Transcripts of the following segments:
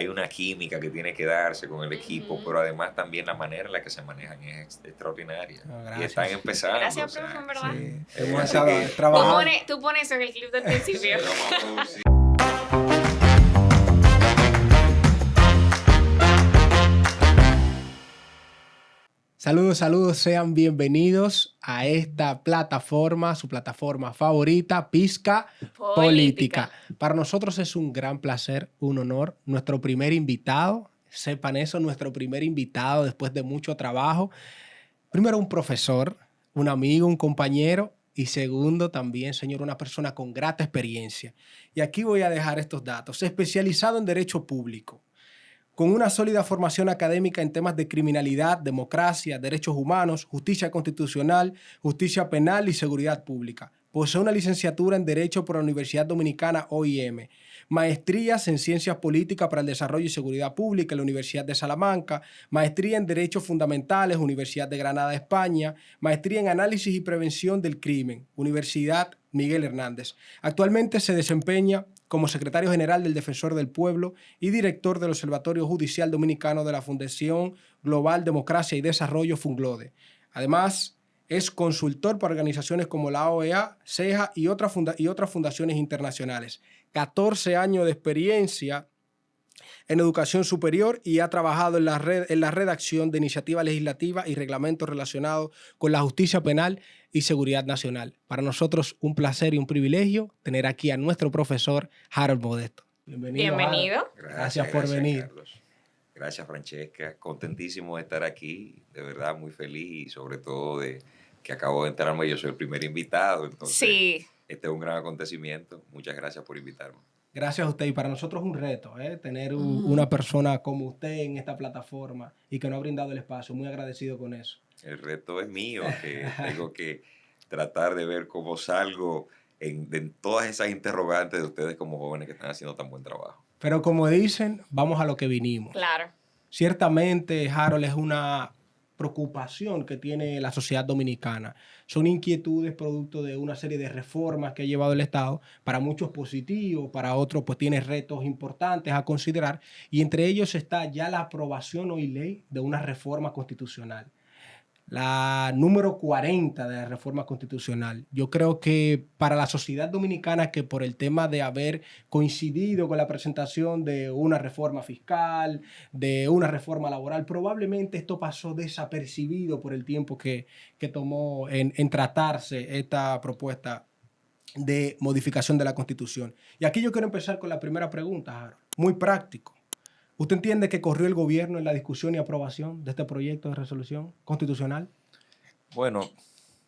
hay una química que tiene que darse con el equipo, pero además también la manera en la que se manejan es extraordinaria. Y están empezando. Gracias, profe, en verdad. Sí. Hemos estado trabajando. Tú pones eso en el clip del principio. Vamos a producir. Saludos, sean bienvenidos a esta plataforma, su plataforma favorita, Pizca Política. Para nosotros es un gran placer, un honor, nuestro primer invitado, sepan eso, nuestro primer invitado después de mucho trabajo. Primero un profesor, un amigo, un compañero y segundo también, señor, una persona con grata experiencia. Y aquí voy a dejar estos datos. Especializado en Derecho Público, con una sólida formación académica en temas de criminalidad, democracia, derechos humanos, justicia constitucional, justicia penal y seguridad pública. Posee una licenciatura en Derecho por la Universidad Dominicana OIM, maestrías en Ciencias Políticas para el Desarrollo y Seguridad Pública en la Universidad de Salamanca, maestría en Derechos Fundamentales, Universidad de Granada, España, maestría en Análisis y Prevención del Crimen, Universidad Miguel Hernández. Actualmente se desempeña como secretario general del Defensor del Pueblo y director del Observatorio Judicial Dominicano de la Fundación Global Democracia y Desarrollo Funglode. Además, es consultor para organizaciones como la OEA, CEJA y otras fundaciones internacionales. 14 años de experiencia en educación superior y ha trabajado en la redacción de iniciativas legislativas y reglamentos relacionados con la justicia penal y seguridad nacional. Para nosotros un placer y un privilegio tener aquí a nuestro profesor Harold Modesto. Bienvenido. Gracias por venir. Carlos. Gracias, Francesca. Contentísimo de estar aquí, de verdad muy feliz y sobre todo de que acabo de enterarme, yo soy el primer invitado, entonces Sí. Este es un gran acontecimiento. Muchas gracias por invitarme. Gracias a usted y para nosotros es un reto, tener una persona como usted en esta plataforma y que nos ha brindado el espacio. Muy agradecido con eso. El reto es mío, que tengo que tratar de ver cómo salgo en todas esas interrogantes de ustedes como jóvenes que están haciendo tan buen trabajo. Pero como dicen, vamos a lo que vinimos. Claro. Ciertamente, Harold, es una preocupación que tiene la sociedad dominicana. Son inquietudes producto de una serie de reformas que ha llevado el Estado, para muchos positivos, para otros pues tiene retos importantes a considerar y entre ellos está ya la aprobación hoy ley de una reforma constitucional. La número 40 de la reforma constitucional. Yo creo que para la sociedad dominicana, que por el tema de haber coincidido con la presentación de una reforma fiscal, de una reforma laboral, probablemente esto pasó desapercibido por el tiempo que tomó en tratarse esta propuesta de modificación de la Constitución. Y aquí yo quiero empezar con la primera pregunta, Harold. Muy práctico. ¿Usted entiende que corrió el gobierno en la discusión y aprobación de este proyecto de resolución constitucional? Bueno,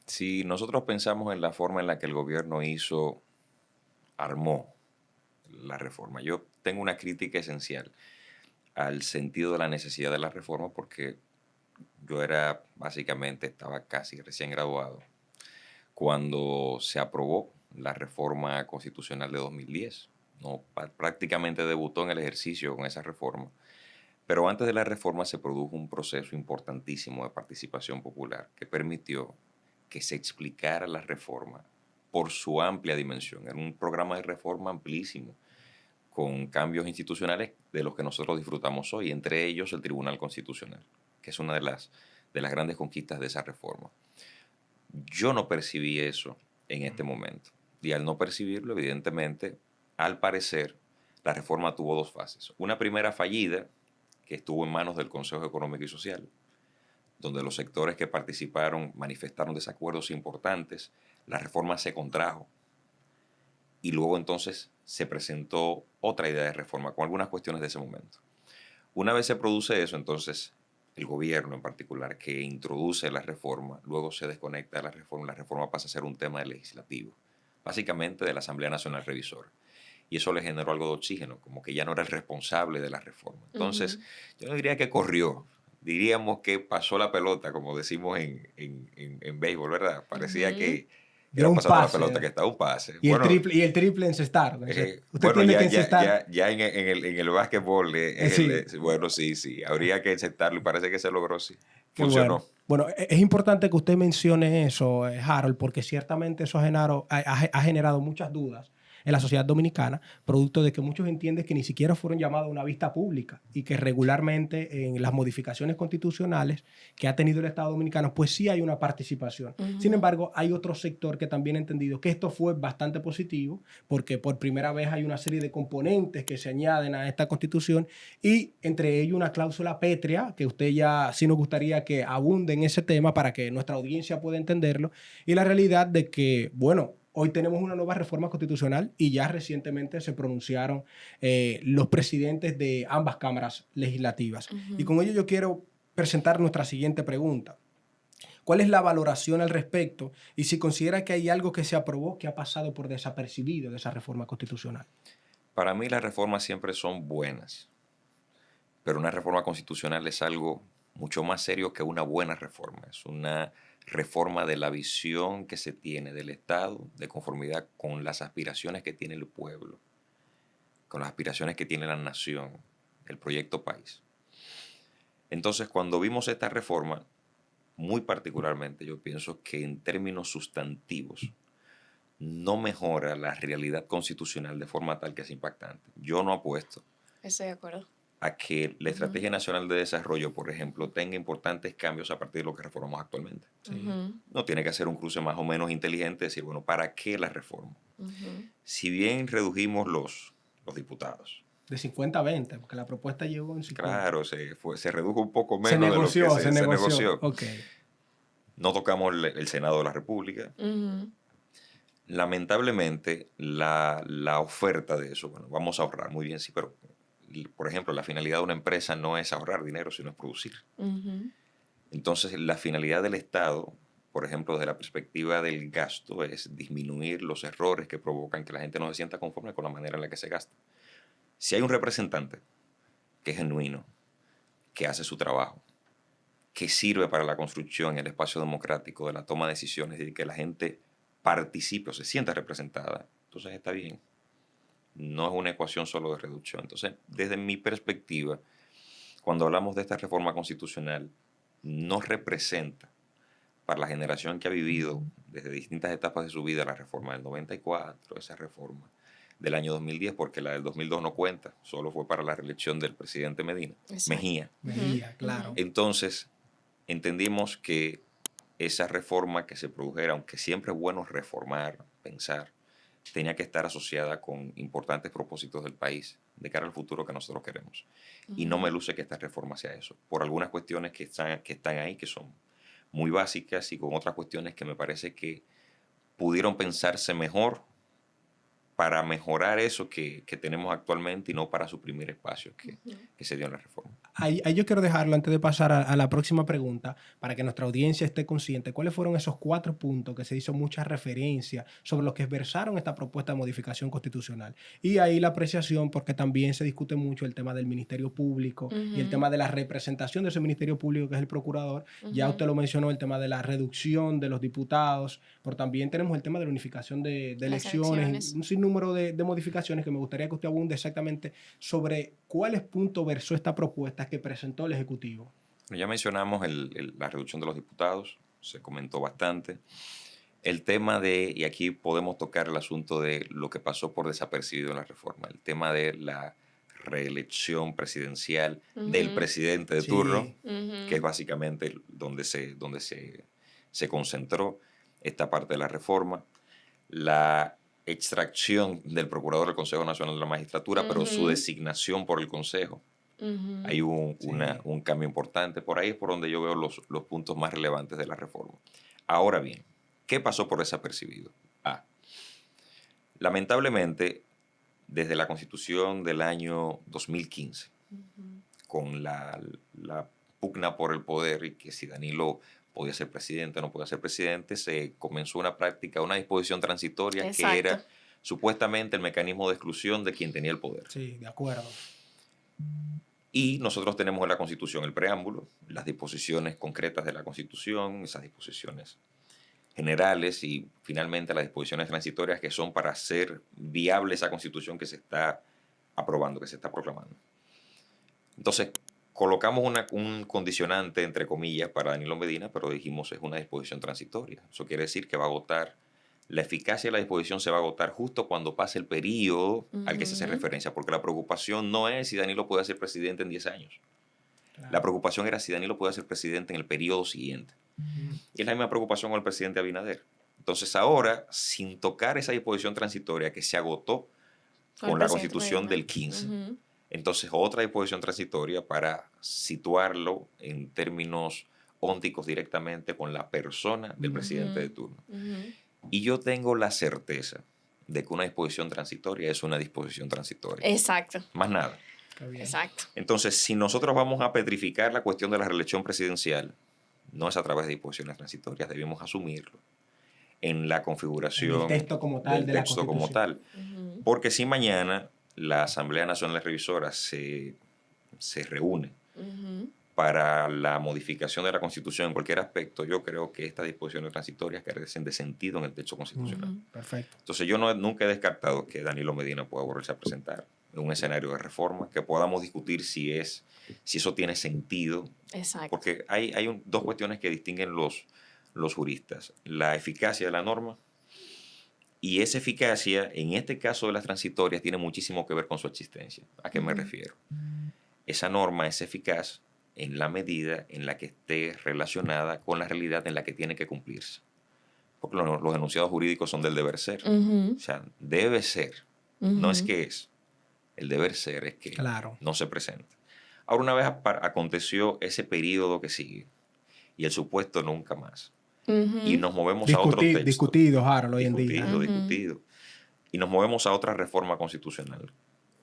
si nosotros pensamos en la forma en la que el gobierno armó la reforma, yo tengo una crítica esencial al sentido de la necesidad de la reforma porque yo estaba casi recién graduado cuando se aprobó la reforma constitucional de 2010. No, prácticamente debutó en el ejercicio con esa reforma. Pero antes de la reforma se produjo un proceso importantísimo de participación popular que permitió que se explicara la reforma por su amplia dimensión. Era un programa de reforma amplísimo, con cambios institucionales de los que nosotros disfrutamos hoy, entre ellos el Tribunal Constitucional, que es una de las grandes conquistas de esa reforma. Yo no percibí eso en este momento. Y al no percibirlo, evidentemente, al parecer, la reforma tuvo dos fases. Una primera fallida, que estuvo en manos del Consejo Económico y Social, donde los sectores que participaron manifestaron desacuerdos importantes, la reforma se contrajo y luego entonces se presentó otra idea de reforma con algunas cuestiones de ese momento. Una vez se produce eso, entonces el gobierno en particular que introduce la reforma, luego se desconecta de la reforma pasa a ser un tema legislativo, básicamente de la Asamblea Nacional Revisora. Y eso le generó algo de oxígeno, como que ya no era el responsable de la reforma. Entonces, yo no diría que corrió, diríamos que pasó la pelota, como decimos en béisbol, ¿verdad? Parecía que era pasando la pelota, que estaba un pase. Y el triple encestar. Usted tiene que encestar. Ya en el básquetbol, bueno, sí, habría que encestarlo y parece que se logró, sí. Funcionó. Bueno, es importante que usted mencione eso, Harold, porque ciertamente eso ha generado muchas dudas en la sociedad dominicana, producto de que muchos entienden que ni siquiera fueron llamados a una vista pública y que regularmente en las modificaciones constitucionales que ha tenido el Estado dominicano, pues sí hay una participación. Sin embargo, hay otro sector que también ha entendido que esto fue bastante positivo porque por primera vez hay una serie de componentes que se añaden a esta constitución y entre ellos una cláusula pétrea que usted ya sí nos gustaría que abunde en ese tema para que nuestra audiencia pueda entenderlo y la realidad de que, bueno, hoy tenemos una nueva reforma constitucional y ya recientemente se pronunciaron los presidentes de ambas cámaras legislativas. Y con ello yo quiero presentar nuestra siguiente pregunta. ¿Cuál es la valoración al respecto? Y si considera que hay algo que se aprobó que ha pasado por desapercibido de esa reforma constitucional. Para mí las reformas siempre son buenas, pero una reforma constitucional es algo mucho más serio que una buena reforma. Es una reforma de la visión que se tiene del Estado de conformidad con las aspiraciones que tiene el pueblo, con las aspiraciones que tiene la nación, el proyecto país. Entonces, cuando vimos esta reforma, muy particularmente yo pienso que en términos sustantivos no mejora la realidad constitucional de forma tal que es impactante. Yo no apuesto Estoy de acuerdo. a que la Estrategia Nacional de Desarrollo, por ejemplo, tenga importantes cambios a partir de lo que reformamos actualmente. No tiene que hacer un cruce más o menos inteligente, decir, bueno, ¿para qué la reforma? Si bien redujimos los diputados. De 50 a 20, porque la propuesta llegó en 50. Claro, se redujo un poco menos se negoció, de lo que se negoció. Okay. No tocamos el Senado de la República. Lamentablemente, la oferta de eso, bueno, vamos a ahorrar, muy bien, sí, pero, por ejemplo, la finalidad de una empresa no es ahorrar dinero, sino es producir. Entonces, la finalidad del Estado, por ejemplo, desde la perspectiva del gasto, es disminuir los errores que provocan que la gente no se sienta conforme con la manera en la que se gasta. Si hay un representante que es genuino, que hace su trabajo, que sirve para la construcción en el espacio democrático de la toma de decisiones y que la gente participe o se sienta representada, entonces está bien. No es una ecuación solo de reducción. Entonces, desde mi perspectiva, cuando hablamos de esta reforma constitucional, no representa para la generación que ha vivido desde distintas etapas de su vida la reforma del 94, esa reforma del año 2010, porque la del 2002 no cuenta, solo fue para la reelección del presidente Mejía. Mejía, claro. Entonces, entendimos que esa reforma que se produjera, aunque siempre es bueno reformar, pensar, tenía que estar asociada con importantes propósitos del país de cara al futuro que nosotros queremos. Y no me luce que esta reforma sea eso, por algunas cuestiones que están ahí, que son muy básicas, y con otras cuestiones que me parece que pudieron pensarse mejor para mejorar eso que tenemos actualmente y no para suprimir espacios que se dio en la reforma. Ahí yo quiero dejarlo antes de pasar a la próxima pregunta para que nuestra audiencia esté consciente. ¿Cuáles fueron esos 4 puntos que se hizo mucha referencia sobre los que versaron esta propuesta de modificación constitucional? Y ahí la apreciación, porque también se discute mucho el tema del Ministerio Público y el tema de la representación de ese Ministerio Público que es el procurador. Ya usted lo mencionó, el tema de la reducción de los diputados, pero también tenemos el tema de la unificación de elecciones, un sinnúmero de modificaciones que me gustaría que usted abunde exactamente sobre cuáles puntos versó esta propuesta que presentó el Ejecutivo. Ya mencionamos la reducción de los diputados, se comentó bastante. El tema y aquí podemos tocar el asunto de lo que pasó por desapercibido en la reforma, el tema de la reelección presidencial del presidente de turno, que es básicamente donde se concentró esta parte de la reforma. La extracción del procurador del Consejo Nacional de la Magistratura, pero su designación por el Consejo. Hay un cambio importante. Por ahí es por donde yo veo los puntos más relevantes de la reforma. Ahora bien, ¿qué pasó por desapercibido? Lamentablemente, desde la Constitución del año 2015, con la pugna por el poder y que si Danilo podía ser presidente o no podía ser presidente, se comenzó una práctica, una disposición transitoria. Exacto. Que era supuestamente el mecanismo de exclusión de quien tenía el poder. Sí, de acuerdo. Y nosotros tenemos en la Constitución el preámbulo, las disposiciones concretas de la Constitución, esas disposiciones generales y finalmente las disposiciones transitorias que son para hacer viable esa Constitución que se está aprobando, que se está proclamando. Entonces, colocamos un condicionante, entre comillas, para Danilo Medina, pero dijimos es una disposición transitoria. Eso quiere decir que va a agotar la eficacia de la disposición se va a agotar justo cuando pase el periodo al que se hace referencia, porque la preocupación no es si Danilo puede ser presidente en 10 años. Claro. La preocupación era si Danilo puede ser presidente en el periodo siguiente. Y es la misma preocupación con el presidente Abinader. Entonces ahora, sin tocar esa disposición transitoria que se agotó con la Constitución del 15, entonces otra disposición transitoria para situarlo en términos ónticos directamente con la persona del presidente de turno. Y yo tengo la certeza de que una disposición transitoria es una disposición transitoria. Exacto. Más nada. Exacto. Entonces, si nosotros vamos a petrificar la cuestión de la reelección presidencial, no es a través de disposiciones transitorias, debemos asumirlo en la configuración del texto como tal. Del texto como tal. Porque si mañana la Asamblea Nacional Revisora se reúne para la modificación de la Constitución en cualquier aspecto, yo creo que estas disposiciones transitorias carecen de sentido en el texto constitucional. Perfecto. Entonces yo nunca he descartado que Danilo Medina pueda volverse a presentar en un escenario de reforma, que podamos discutir si eso tiene sentido. Exacto. Porque hay dos cuestiones que distinguen los juristas: la eficacia de la norma, y esa eficacia, en este caso de las transitorias, tiene muchísimo que ver con su existencia. ¿A qué me refiero? Esa norma es eficaz en la medida en la que esté relacionada con la realidad en la que tiene que cumplirse. Porque los enunciados jurídicos son del deber ser. O sea, debe ser. No es que es. El deber ser es que no se presenta. Ahora, una vez aconteció ese periodo que sigue y el supuesto nunca más, y nos movemos a otro texto. Discutido, Harold, hoy en día. Discutido. Y nos movemos a otra reforma constitucional.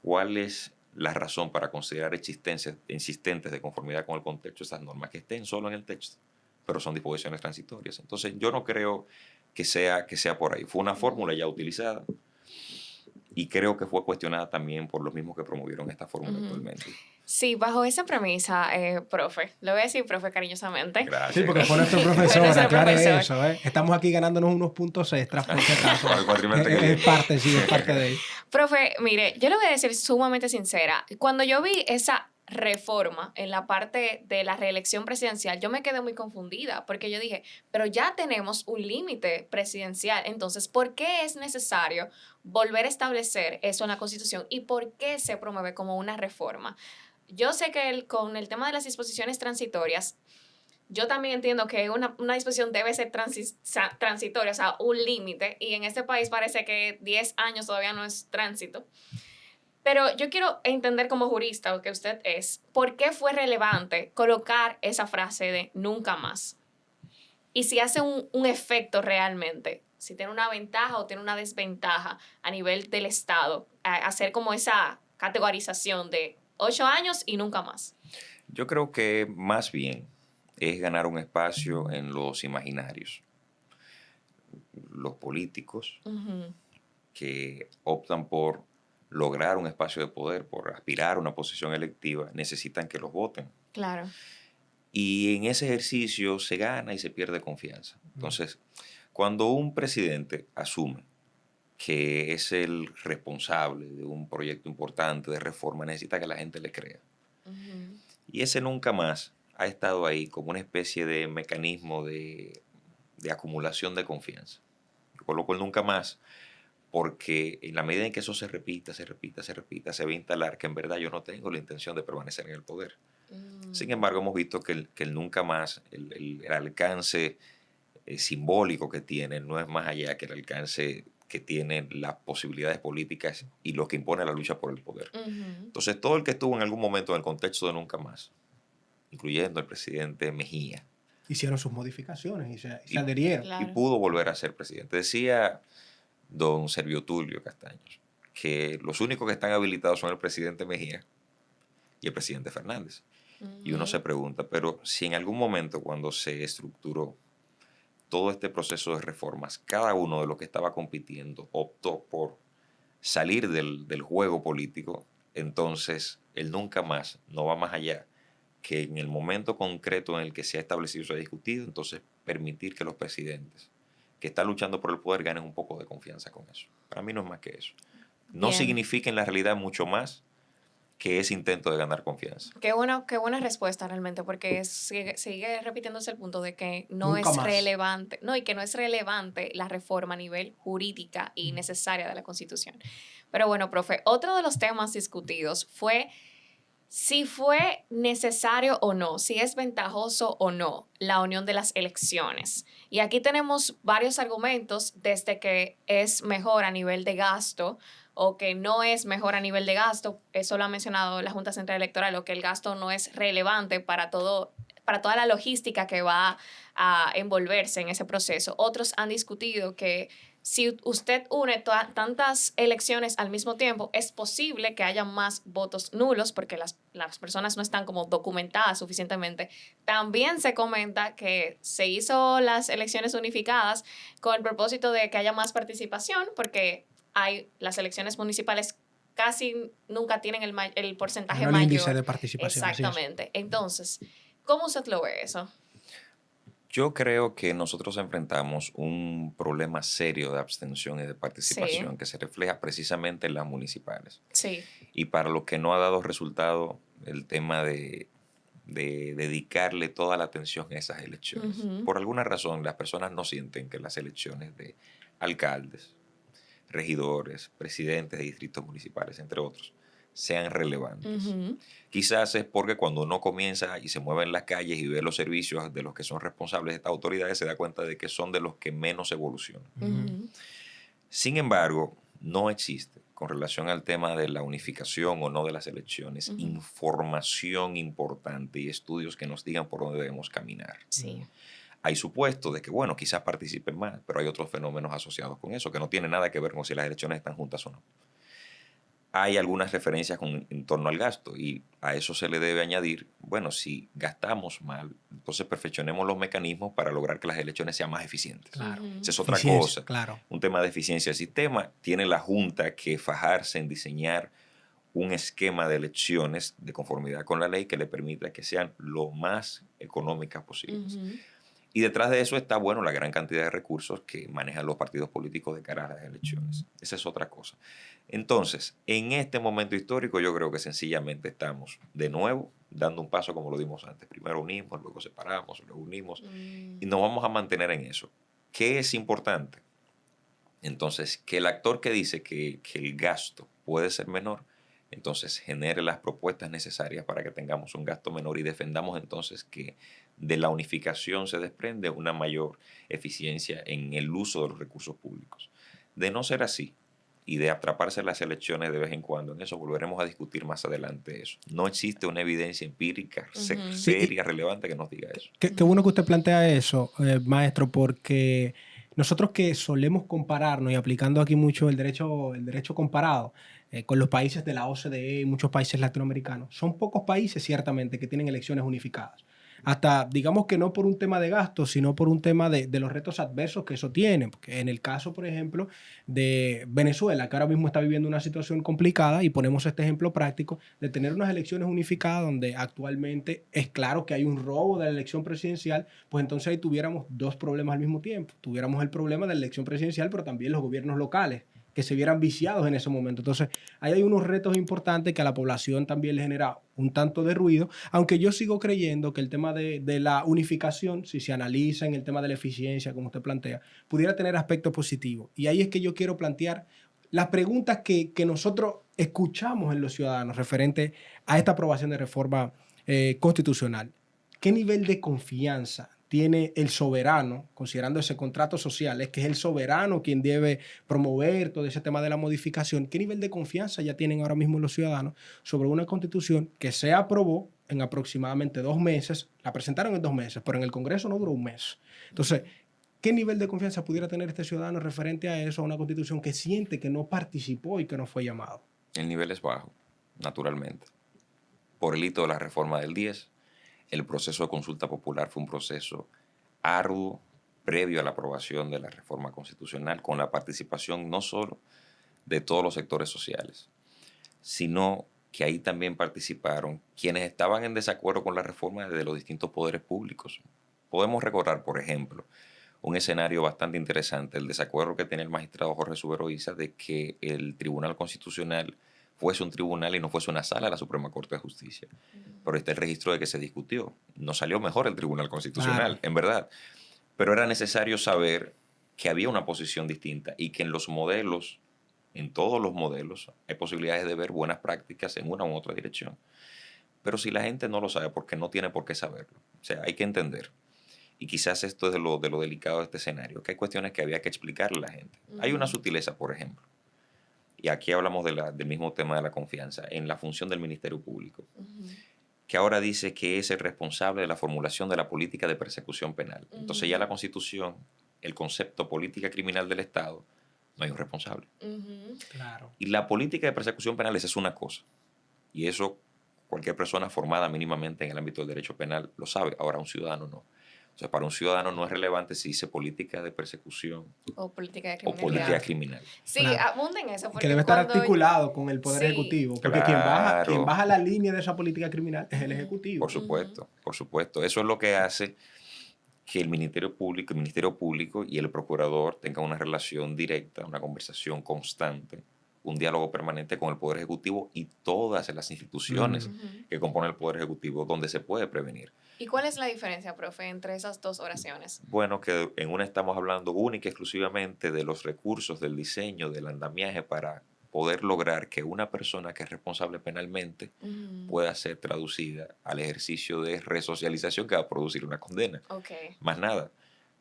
¿Cuál es la razón para considerar insistentes de conformidad con el contexto esas normas que estén solo en el texto, pero son disposiciones transitorias? Entonces, yo no creo que sea por ahí. Fue una fórmula ya utilizada y creo que fue cuestionada también por los mismos que promovieron esta fórmula actualmente. Sí, bajo esa premisa, profe, lo voy a decir profe cariñosamente. Gracias. Sí, porque fue nuestro profesor, aclare eso, ¿eh? Estamos aquí ganándonos unos puntos extras, por si acaso. Es parte de ello. Profe, mire, yo le voy a decir sumamente sincera, cuando yo vi esa reforma en la parte de la reelección presidencial, yo me quedé muy confundida, porque yo dije, pero ya tenemos un límite presidencial, entonces, ¿por qué es necesario volver a establecer eso en la Constitución y por qué se promueve como una reforma? Yo sé que con el tema de las disposiciones transitorias, yo también entiendo que una disposición debe ser transitoria, o sea, un límite, y en este país parece que 10 años todavía no es tránsito. Pero yo quiero entender como jurista, que usted es, ¿por qué fue relevante colocar esa frase de nunca más? Y si hace un efecto realmente, si tiene una ventaja o tiene una desventaja a nivel del Estado, hacer como esa categorización de 8 años y nunca más. Yo creo que más bien es ganar un espacio en los imaginarios. Los políticos que optan por lograr un espacio de poder, por aspirar a una posición electiva, necesitan que los voten. Claro. Y en ese ejercicio se gana y se pierde confianza. Entonces, cuando un presidente asume que es el responsable de un proyecto importante de reforma, necesita que la gente le crea. Y ese nunca más ha estado ahí como una especie de mecanismo de acumulación de confianza. Yo coloco el nunca más porque en la medida en que eso se repita, se va a instalar que en verdad yo no tengo la intención de permanecer en el poder. Sin embargo, hemos visto que el nunca más, el alcance simbólico que tiene, no es más allá que el alcance que tienen las posibilidades políticas y lo que impone la lucha por el poder. Entonces, todo el que estuvo en algún momento en el contexto de nunca más, incluyendo el presidente Mejía, hicieron sus modificaciones y se adherieron. Claro. Y pudo volver a ser presidente. Decía don Servio Tulio Castaños que los únicos que están habilitados son el presidente Mejía y el presidente Fernández. Y uno se pregunta, pero si en algún momento cuando se estructuró todo este proceso de reformas, cada uno de los que estaba compitiendo optó por salir del juego político, entonces el nunca más no va más allá que en el momento concreto en el que se ha establecido y se ha discutido, entonces permitir que los presidentes que están luchando por el poder ganen un poco de confianza con eso. Para mí no es más que eso. No significa en la realidad mucho más que ese intento de ganar confianza. Qué buena respuesta realmente, porque sigue repitiéndose el punto de que no Nunca es más. relevante, no, y que no es relevante la reforma a nivel jurídica y necesaria de la Constitución. Pero bueno, profe, otro de los temas discutidos fue si fue necesario o no, si es ventajoso o no la unión de las elecciones. Y aquí tenemos varios argumentos, desde que es mejor a nivel de gasto o que no es mejor a nivel de gasto. Eso lo ha mencionado la Junta Central Electoral, o que el gasto no es relevante para toda la logística que va a envolverse en ese proceso. Otros han discutido que si usted une tantas elecciones al mismo tiempo, es posible que haya más votos nulos porque las personas no están como documentadas suficientemente. También se comenta que se hizo las elecciones unificadas con el propósito de que haya más participación, porque las elecciones municipales casi nunca tienen el porcentaje No el mayor. índice de participación. así es. Exactamente. Entonces, ¿cómo usted lo ve eso? Yo creo que nosotros enfrentamos un problema serio de abstención y de participación Sí. que se refleja precisamente en las municipales. Sí. Y para lo que no ha dado resultado el tema de dedicarle toda la atención a esas elecciones. Ujú. Por alguna razón, las personas no sienten que las elecciones de alcaldes, regidores, presidentes de distritos municipales, entre otros, sean relevantes. Ujú. Quizás es porque cuando uno comienza y se mueve en las calles y ve los servicios de los que son responsables de estas autoridades, se da cuenta de que son de los que menos evolucionan. Ujú. Sin embargo, no existe, con relación al tema de la unificación o no de las elecciones, Ujú. información importante y estudios que nos digan por dónde debemos caminar. Sí. Hay supuestos de que, bueno, quizás participen más, pero hay otros fenómenos asociados con eso que no tienen nada que ver con si las elecciones están juntas o no. Hay algunas referencias en torno al gasto y a eso se le debe añadir, bueno, si gastamos mal, entonces perfeccionemos los mecanismos para lograr que las elecciones sean más eficientes. Claro. Ujú. Esa es otra Eficiencia, cosa. Claro. Un tema de eficiencia del sistema. Tiene la Junta que fajarse en diseñar un esquema de elecciones de conformidad con la ley que le permita que sean lo más económicas posibles. Ujú. Y detrás de eso está, bueno, la gran cantidad de recursos que manejan los partidos políticos de cara a las elecciones. Esa es otra cosa. Entonces, en este momento histórico yo creo que sencillamente estamos de nuevo dando un paso como lo dimos antes. Primero unimos, luego separamos, luego unimos y nos vamos a mantener en eso. ¿Qué es importante? Entonces, que el actor que dice que el gasto puede ser menor, entonces genere las propuestas necesarias para que tengamos un gasto menor y defendamos entonces que de la unificación se desprende una mayor eficiencia en el uso de los recursos públicos. De no ser así y de atraparse en las elecciones de vez en cuando, en eso volveremos a discutir más adelante eso. No existe una evidencia empírica Ujú. seria, relevante que nos diga eso. Qué bueno que usted plantea eso, maestro, porque nosotros que solemos compararnos y aplicando aquí mucho el derecho comparado con los países de la OCDE y muchos países latinoamericanos, son pocos países ciertamente que tienen elecciones unificadas. Hasta, digamos que no por un tema de gasto, sino por un tema de los retos adversos que eso tiene. Porque en el caso, por ejemplo, de Venezuela, que ahora mismo está viviendo una situación complicada, y ponemos este ejemplo práctico, de tener unas elecciones unificadas donde actualmente es claro que hay un robo de la elección presidencial, pues entonces ahí tuviéramos dos problemas al mismo tiempo. Tuviéramos el problema de la elección presidencial, pero también los gobiernos locales, que se vieran viciados en ese momento. Entonces, ahí hay unos retos importantes que a la población también le genera un tanto de ruido, aunque yo sigo creyendo que el tema de la unificación, si se analiza en el tema de la eficiencia, como usted plantea, pudiera tener aspectos positivos. Y ahí es que yo quiero plantear las preguntas que nosotros escuchamos en los ciudadanos referente a esta aprobación de reforma constitucional. ¿Qué nivel de confianza tiene el soberano, considerando ese contrato social, es que es el soberano quien debe promover todo ese tema de la modificación? ¿Qué nivel de confianza ya tienen ahora mismo los ciudadanos sobre una constitución que se aprobó en aproximadamente 2 meses? La presentaron en 2 meses, pero en el Congreso no duró un mes. Entonces, ¿qué nivel de confianza pudiera tener este ciudadano referente a eso, a una constitución que siente que no participó y que no fue llamado? El nivel es bajo, naturalmente. Por el hito de la reforma del 10, el proceso de consulta popular fue un proceso arduo previo a la aprobación de la reforma constitucional, con la participación no solo de todos los sectores sociales, sino que ahí también participaron quienes estaban en desacuerdo con la reforma de los distintos poderes públicos. Podemos recordar, por ejemplo, un escenario bastante interesante, el desacuerdo que tenía el magistrado Jorge Suberoiza de que el Tribunal Constitucional fuese un tribunal y no fuese una sala de la Suprema Corte de Justicia. Pero está el registro de que se discutió. No salió mejor el Tribunal Constitucional, en verdad. Pero era necesario saber que había una posición distinta y que en los modelos, en todos los modelos, hay posibilidades de ver buenas prácticas en una u otra dirección. Pero si la gente no lo sabe, porque no tiene por qué saberlo. O sea, hay que entender. Y quizás esto es de lo delicado de este escenario, que hay cuestiones que había que explicarle a la gente. Hay una sutileza, por ejemplo, y aquí hablamos del mismo tema de la confianza, en la función del Ministerio Público, que ahora dice que es el responsable de la formulación de la política de persecución penal. Entonces ya la Constitución, el concepto política criminal del Estado, no hay un responsable. Claro. Y la política de persecución penal esa es una cosa, y eso cualquier persona formada mínimamente en el ámbito del derecho penal lo sabe, ahora un ciudadano no. O sea, para un ciudadano no es relevante si dice política de persecución o política de o criminalidad. política criminal. Sí, Claro. abunden eso. Que debe estar articulado con el Poder Sí. Ejecutivo. Porque Claro. quien baja la línea de esa política criminal es el Ejecutivo. Por supuesto, por supuesto. Eso es lo que hace que el Ministerio Público y el Procurador tengan una relación directa, una conversación constante, un diálogo permanente con el Poder Ejecutivo y todas las instituciones que componen el Poder Ejecutivo, donde se puede prevenir. ¿Y cuál es la diferencia, profe, entre esas dos oraciones? Bueno, que en una estamos hablando única y exclusivamente de los recursos, del diseño, del andamiaje para poder lograr que una persona que es responsable penalmente pueda ser traducida al ejercicio de resocialización que va a producir una condena. Okay. Más nada,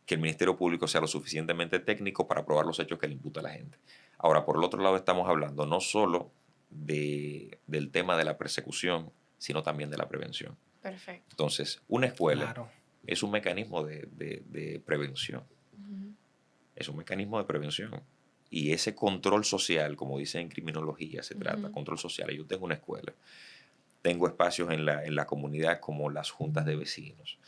que el Ministerio Público sea lo suficientemente técnico para probar los hechos que le imputa a la gente. Ahora, por el otro lado, estamos hablando no solo del tema de la persecución, sino también de la prevención. Perfecto. Entonces, una escuela Claro. es un mecanismo de prevención. Es un mecanismo de prevención. Y ese control social, como dicen en criminología, se trata, control social. Yo tengo una escuela, tengo espacios en la comunidad como las juntas de vecinos,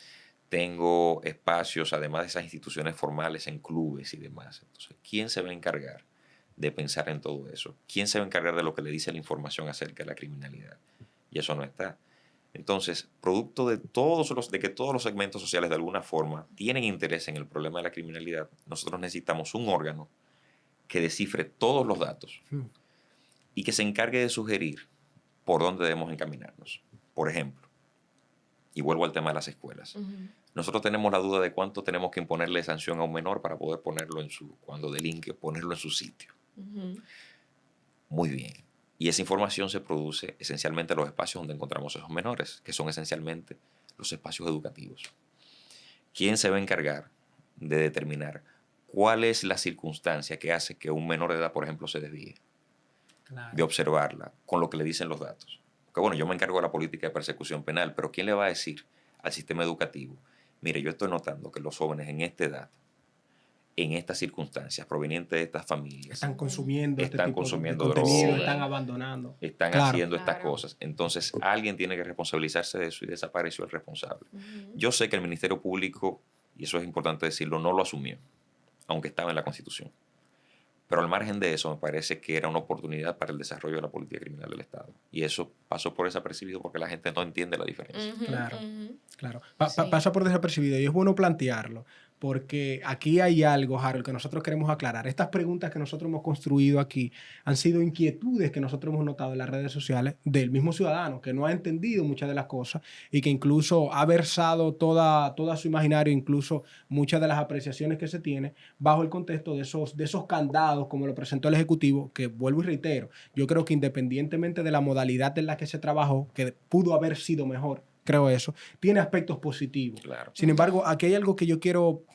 tengo espacios, además de esas instituciones formales, en clubes y demás. Entonces, ¿quién se va a encargar de pensar en todo eso? ¿Quién se va a encargar de lo que le dice la información acerca de la criminalidad? Y eso no está. Entonces, producto de que todos los segmentos sociales de alguna forma tienen interés en el problema de la criminalidad, nosotros necesitamos un órgano que descifre todos los datos y que se encargue de sugerir por dónde debemos encaminarnos. Por ejemplo, y vuelvo al tema de las escuelas. Nosotros tenemos la duda de cuánto tenemos que imponerle de sanción a un menor para poder ponerlo cuando delinque, ponerlo en su sitio. Muy bien. Y esa información se produce esencialmente en los espacios donde encontramos a esos menores, que son esencialmente los espacios educativos. ¿Quién se va a encargar de determinar cuál es la circunstancia que hace que un menor de edad, por ejemplo, se desvíe? Claro. De observarla con lo que le dicen los datos. Porque bueno, yo me encargo de la política de persecución penal, pero ¿quién le va a decir al sistema educativo? Mire, yo estoy notando que los jóvenes en esta edad, en estas circunstancias, provenientes de estas familias, Están consumiendo este tipo consumiendo de contenido, drogas, están abandonando. están Claro. haciendo estas Claro. cosas. Entonces, alguien tiene que responsabilizarse de eso y desapareció el responsable. Yo sé que el Ministerio Público, y eso es importante decirlo, no lo asumió, aunque estaba en la Constitución. Pero al margen de eso, me parece que era una oportunidad para el desarrollo de la política criminal del Estado. Y eso pasó por desapercibido porque la gente no entiende la diferencia. Claro. Claro. Sí. Pasa por desapercibido y es bueno plantearlo porque aquí hay algo, Harold, que nosotros queremos aclarar. Estas preguntas que nosotros hemos construido aquí han sido inquietudes que nosotros hemos notado en las redes sociales del mismo ciudadano que no ha entendido muchas de las cosas y que incluso ha versado toda su imaginario, incluso muchas de las apreciaciones que se tiene bajo el contexto de esos candados como lo presentó el Ejecutivo, que vuelvo y reitero, yo creo que independientemente de la modalidad en la que se trabajó, que pudo haber sido mejor, creo eso, tiene aspectos positivos. Claro. Sin embargo, aquí hay algo que yo quiero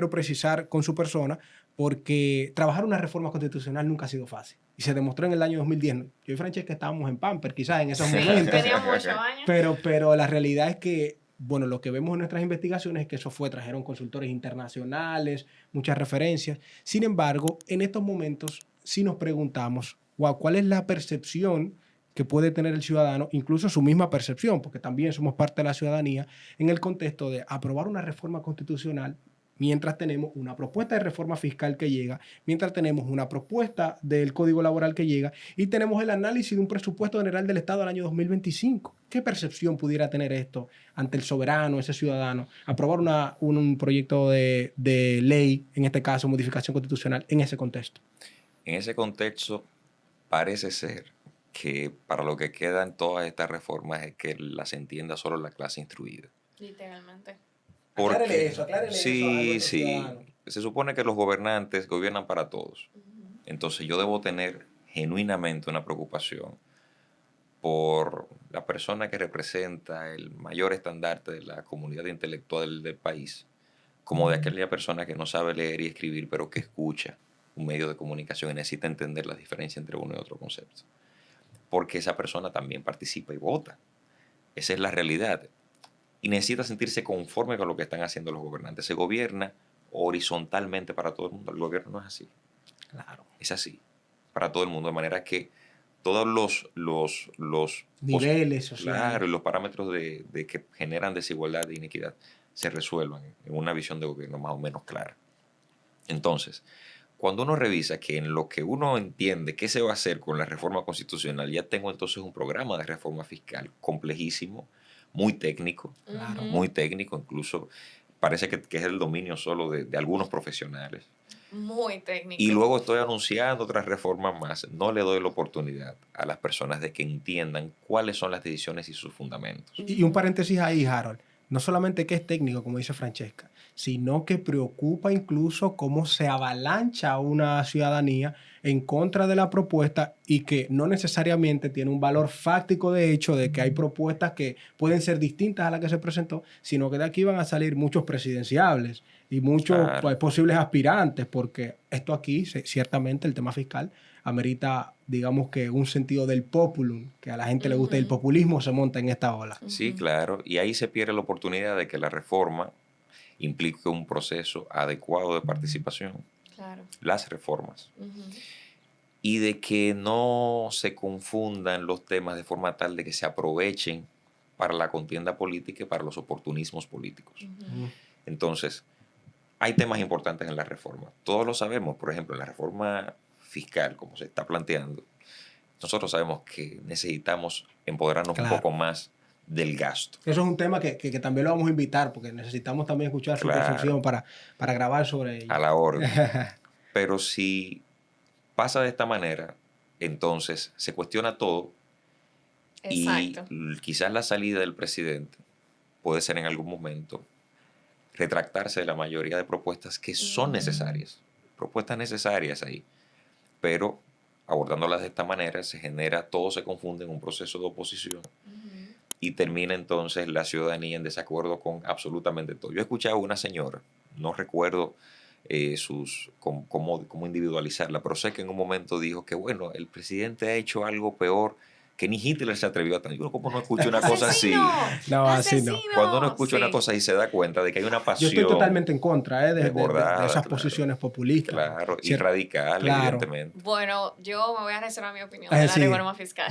precisar con su persona, porque trabajar una reforma constitucional nunca ha sido fácil. Y se demostró en el año 2010. Yo y Francesca estábamos en Pamper, quizás en esos momentos. Teníamos 8 años. Pero la realidad es que, bueno, lo que vemos en nuestras investigaciones es que eso trajeron consultores internacionales, muchas referencias. Sin embargo, en estos momentos sí nos preguntamos, wow, ¿cuál es la percepción que puede tener el ciudadano, incluso su misma percepción, porque también somos parte de la ciudadanía, en el contexto de aprobar una reforma constitucional mientras tenemos una propuesta de reforma fiscal que llega, mientras tenemos una propuesta del Código Laboral que llega y tenemos el análisis de un presupuesto general del Estado del año 2025? ¿Qué percepción pudiera tener esto ante el soberano, ese ciudadano, aprobar un proyecto de ley, en este caso modificación constitucional, en ese contexto? En ese contexto parece ser que para lo que quedan todas estas reformas es que las entienda solo la clase instruida. Literalmente. Aclárele eso a Sí, nuestros sí. ciudadanos. Se supone que los gobernantes gobiernan para todos. Entonces yo debo tener genuinamente una preocupación por la persona que representa el mayor estandarte de la comunidad intelectual del país, como de aquella persona que no sabe leer y escribir, pero que escucha un medio de comunicación y necesita entender la diferencia entre uno y otro concepto. Porque esa persona también participa y vota. Esa es la realidad. Y necesita sentirse conforme con lo que están haciendo los gobernantes. Se gobierna horizontalmente para todo el mundo. El gobierno no es así. Claro. Es así para todo el mundo. De manera que todos los niveles sociales. Claro, y los parámetros de que generan desigualdad e inequidad se resuelvan en una visión de gobierno más o menos clara. Entonces, cuando uno revisa que en lo que uno entiende qué se va a hacer con la reforma constitucional, ya tengo entonces un programa de reforma fiscal complejísimo, muy técnico, Claro. muy técnico, incluso parece que es el dominio solo de algunos profesionales. Muy técnico. Y luego estoy anunciando otras reformas más. No le doy la oportunidad a las personas de que entiendan cuáles son las decisiones y sus fundamentos. Y un paréntesis ahí, Harold. No solamente que es técnico, como dice Francesca, sino que preocupa incluso cómo se avalancha una ciudadanía en contra de la propuesta y que no necesariamente tiene un valor fáctico de hecho de que hay propuestas que pueden ser distintas a la que se presentó, sino que de aquí van a salir muchos presidenciables y muchos Claro. posibles aspirantes, porque esto aquí, ciertamente el tema fiscal, amerita, digamos que un sentido del populum, que a la gente le gusta, y el populismo se monta en esta ola. Sí, claro. Y ahí se pierde la oportunidad de que la reforma implique un proceso adecuado de participación. Claro. Las reformas. Y de que no se confundan los temas de forma tal de que se aprovechen para la contienda política y para los oportunismos políticos. Entonces, hay temas importantes en la reforma. Todos lo sabemos. Por ejemplo, en la reforma fiscal, como se está planteando, nosotros sabemos que necesitamos empoderarnos un poco más del gasto. Eso es un tema que también lo vamos a invitar, porque necesitamos también escuchar su percepción para grabar sobre ello. A la orden. Pero si pasa de esta manera, entonces se cuestiona todo. Exacto. Y quizás la salida del presidente puede ser en algún momento retractarse de la mayoría de propuestas que son necesarias. Propuestas necesarias ahí. Pero abordándolas de esta manera se genera, todo se confunde en un proceso de oposición y termina entonces la ciudadanía en desacuerdo con absolutamente todo. Yo he escuchado a una señora, no recuerdo cómo individualizarla, pero sé que en un momento dijo que bueno, el presidente ha hecho algo peor que ni Hitler se atrevió a tanto. Yo como no escucho una cosa así. No, así no. Cuando uno escucha una cosa y se da cuenta de que hay una pasión. Yo estoy totalmente en contra de esas posiciones populistas. Claro, y radicales, evidentemente. Bueno, yo me voy a reservar mi opinión de la reforma fiscal.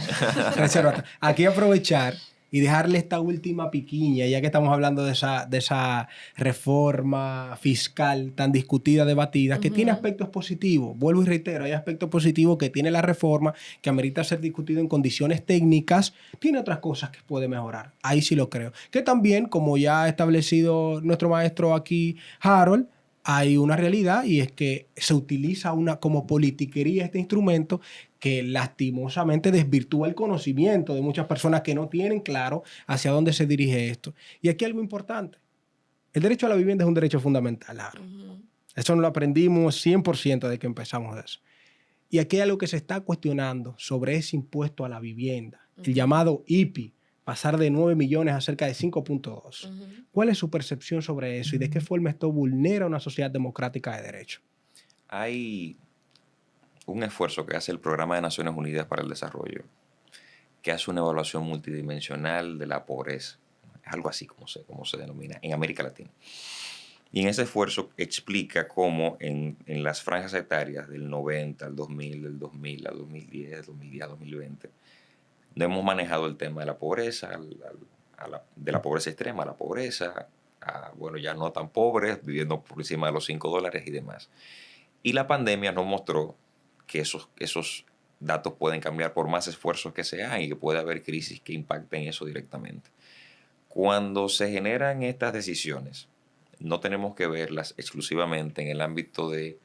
Aquí aprovechar y dejarle esta última piquiña, ya que estamos hablando de esa reforma fiscal tan discutida, debatida, que tiene aspectos positivos. Vuelvo y reitero, hay aspectos positivos que tiene la reforma, que amerita ser discutido en condiciones técnicas. Tiene otras cosas que puede mejorar. Ahí sí lo creo. Que también, como ya ha establecido nuestro maestro aquí, Harold, hay una realidad y es que se utiliza como politiquería este instrumento que lastimosamente desvirtúa el conocimiento de muchas personas que no tienen claro hacia dónde se dirige esto. Y aquí algo importante. El derecho a la vivienda es un derecho fundamental. Eso lo aprendimos 100% de que empezamos de eso. Y aquí hay algo que se está cuestionando sobre ese impuesto a la vivienda, el llamado IPI, pasar de 9 millones a cerca de 5.2. ¿Cuál es su percepción sobre eso y de qué forma esto vulnera una sociedad democrática de derecho? Hay un esfuerzo que hace el Programa de Naciones Unidas para el Desarrollo, que hace una evaluación multidimensional de la pobreza. Es algo así como se denomina en América Latina. Y en ese esfuerzo explica cómo en las franjas etarias del 90 al 2000, del 2000 al 2010, del 2010 al 2020, hemos manejado el tema de la pobreza, de la pobreza extrema a la pobreza, bueno, ya no tan pobres, viviendo por encima de los $5 y demás. Y la pandemia nos mostró que esos datos pueden cambiar por más esfuerzos que se hagan y que puede haber crisis que impacten eso directamente. Cuando se generan estas decisiones, no tenemos que verlas exclusivamente en el ámbito de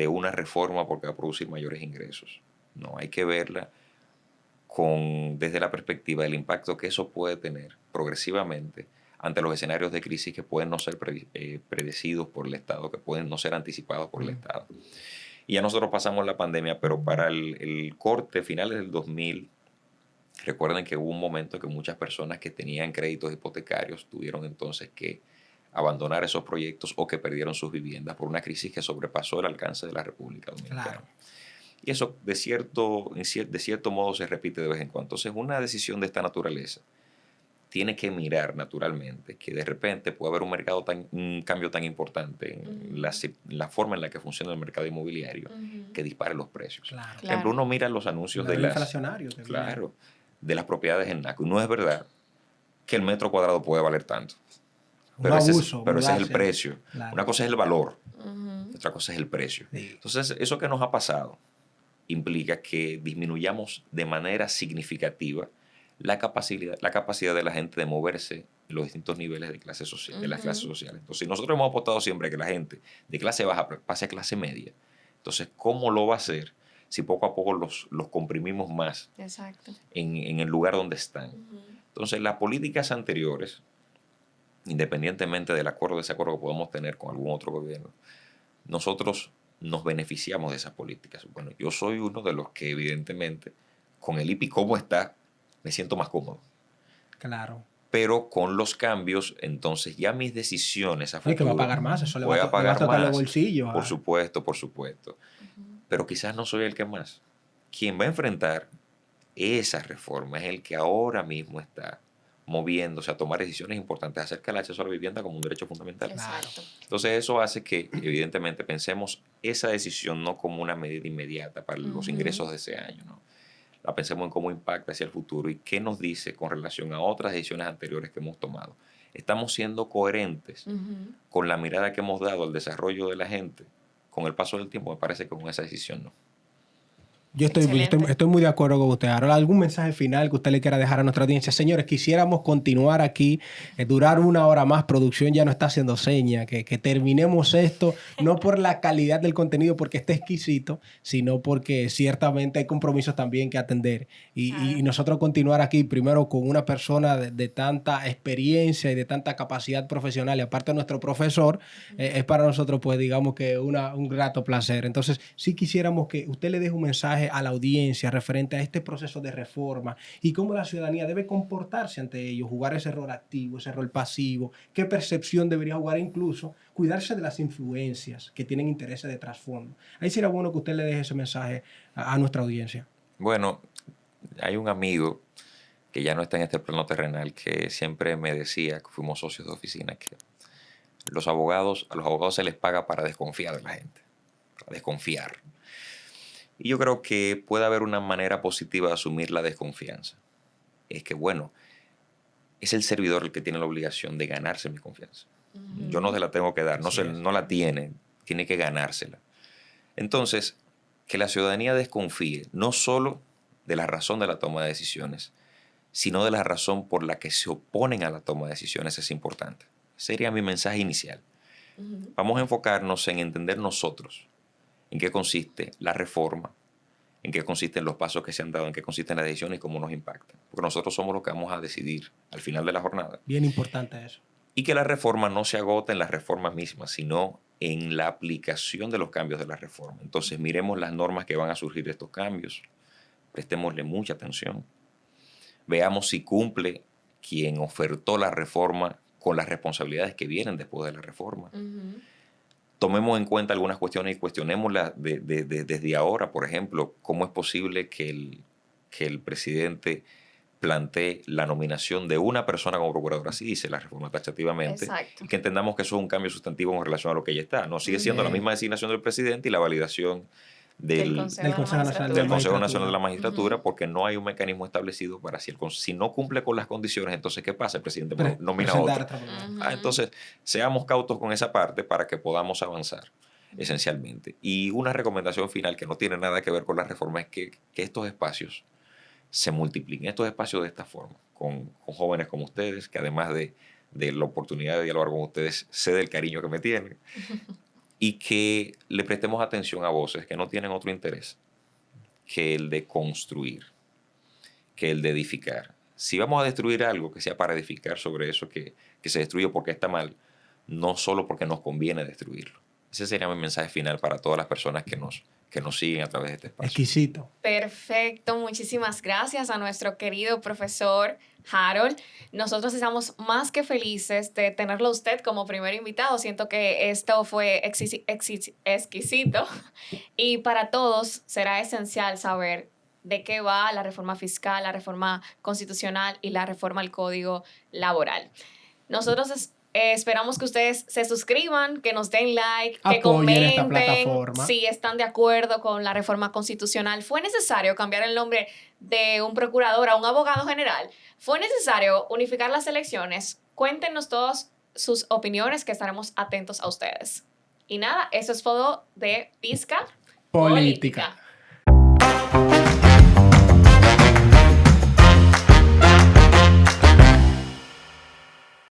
una reforma porque va a producir mayores ingresos. No, hay que verla desde la perspectiva del impacto que eso puede tener progresivamente ante los escenarios de crisis que pueden no ser predecidos por el Estado, que pueden no ser anticipados por el Estado. Y ya nosotros pasamos la pandemia, pero para el corte, finales del 2000, recuerden que hubo un momento que muchas personas que tenían créditos hipotecarios tuvieron entonces que abandonar esos proyectos o que perdieron sus viviendas por una crisis que sobrepasó el alcance de la República Dominicana. Claro. Y eso de cierto modo se repite de vez en cuando. Entonces, una decisión de esta naturaleza tiene que mirar naturalmente que de repente puede haber un cambio tan importante en la forma en la que funciona el mercado inmobiliario que dispare los precios. Claro. Por ejemplo, uno mira los anuncios de las propiedades en NACO. Y no es verdad que el metro cuadrado puede valer tanto. Pero ese es el precio. Claro. Una cosa es el valor, otra cosa es el precio. Sí. Entonces, eso que nos ha pasado implica que disminuyamos de manera significativa la capacidad de la gente de moverse en los distintos niveles de clase social, de las clases sociales. Entonces, nosotros hemos apostado siempre a que la gente de clase baja pase a clase media. Entonces, ¿cómo lo va a hacer si poco a poco los comprimimos más en el lugar donde están? Entonces, las políticas anteriores, independientemente del acuerdo o desacuerdo que podamos tener con algún otro gobierno, nosotros nos beneficiamos de esas políticas. Bueno, yo soy uno de los que evidentemente con el IPI como está, me siento más cómodo. Claro. Pero con los cambios, entonces ya mis decisiones a futuro... que va a pagar más, eso le va a tocar los bolsillos. Por supuesto. Pero quizás no soy el que más. Quien va a enfrentar esa reforma es el que ahora mismo está moviéndose a tomar decisiones importantes acerca del acceso a la vivienda como un derecho fundamental. Exacto. Entonces eso hace que evidentemente pensemos esa decisión no como una medida inmediata para los ingresos de ese año, ¿no? La pensemos en cómo impacta hacia el futuro y qué nos dice con relación a otras decisiones anteriores que hemos tomado. Estamos siendo coherentes con la mirada que hemos dado al desarrollo de la gente. Con el paso del tiempo me parece que con esa decisión no. Yo estoy muy de acuerdo con usted. Ahora, ¿algún mensaje final que usted le quiera dejar a nuestra audiencia? Señores, quisiéramos continuar aquí, durar 1 hora más. Producción ya no está haciendo seña, que terminemos esto, no por la calidad del contenido, porque está exquisito, sino porque ciertamente hay compromisos también que atender. Y nosotros continuar aquí, primero con una persona de tanta experiencia y de tanta capacidad profesional, y aparte nuestro profesor, es para nosotros, pues digamos que un grato placer. Entonces, sí quisiéramos que usted le deje un mensaje a la audiencia referente a este proceso de reforma y cómo la ciudadanía debe comportarse ante ello, jugar ese rol activo, ese rol pasivo, qué percepción debería jugar, incluso cuidarse de las influencias que tienen intereses de trasfondo. Ahí sería bueno que usted le deje ese mensaje a nuestra audiencia. Bueno, hay un amigo que ya no está en este plano terrenal que siempre me decía, que fuimos socios de oficina, que a los abogados se les paga para desconfiar de la gente, para desconfiar. Y yo creo que puede haber una manera positiva de asumir la desconfianza. Es que, bueno, es el servidor el que tiene la obligación de ganarse mi confianza. Yo no se la tengo que dar, no la tiene que ganársela. Entonces, que la ciudadanía desconfíe no solo de la razón de la toma de decisiones, sino de la razón por la que se oponen a la toma de decisiones es importante. Sería mi mensaje inicial. Vamos a enfocarnos en entender nosotros en qué consiste la reforma, en qué consisten los pasos que se han dado, en qué consisten las decisiones y cómo nos impactan. Porque nosotros somos los que vamos a decidir al final de la jornada. Bien importante eso. Y que la reforma no se agota en las reformas mismas, sino en la aplicación de los cambios de la reforma. Entonces, miremos las normas que van a surgir de estos cambios, prestémosle mucha atención, veamos si cumple quien ofertó la reforma con las responsabilidades que vienen después de la reforma. Tomemos en cuenta algunas cuestiones y cuestionémoslas desde ahora. Por ejemplo, ¿cómo es posible que el presidente plantee la nominación de una persona como procuradora? Así dice la reforma taxativamente. Exacto. Y que entendamos que eso es un cambio sustantivo en relación a lo que ya está. No sigue siendo la misma designación del presidente y la validación del Consejo Nacional de la Magistratura, porque no hay un mecanismo establecido para si no cumple con las condiciones, entonces ¿qué pasa? El presidente nomina a otro. Entonces, seamos cautos con esa parte para que podamos avanzar esencialmente. Y una recomendación final que no tiene nada que ver con la reforma es que estos espacios se multipliquen, estos espacios de esta forma, con jóvenes como ustedes, que además de la oportunidad de dialogar con ustedes, sé del cariño que me tienen. Y que le prestemos atención a voces que no tienen otro interés que el de construir, que el de edificar. Si vamos a destruir algo, que sea para edificar sobre eso que se destruyó porque está mal, no solo porque nos conviene destruirlo. Ese sería mi mensaje final para todas las personas que nos siguen a través de este espacio. Exquisito. Perfecto, muchísimas gracias a nuestro querido profesor Harold. Nosotros estamos más que felices de tenerlo a usted como primer invitado. Siento que esto fue exquisito y para todos será esencial saber de qué va la reforma fiscal, la reforma constitucional y la reforma al Código Laboral. Nosotros esperamos que ustedes se suscriban, que nos den like, que Apoyen esta comenten plataforma. si están de acuerdo con la reforma constitucional. ¿Fue necesario cambiar el nombre de un procurador a un abogado general? ¿Fue necesario unificar las elecciones? Cuéntenos todas sus opiniones, que estaremos atentos a ustedes. Y nada, eso es todo de Pizca Política. Política.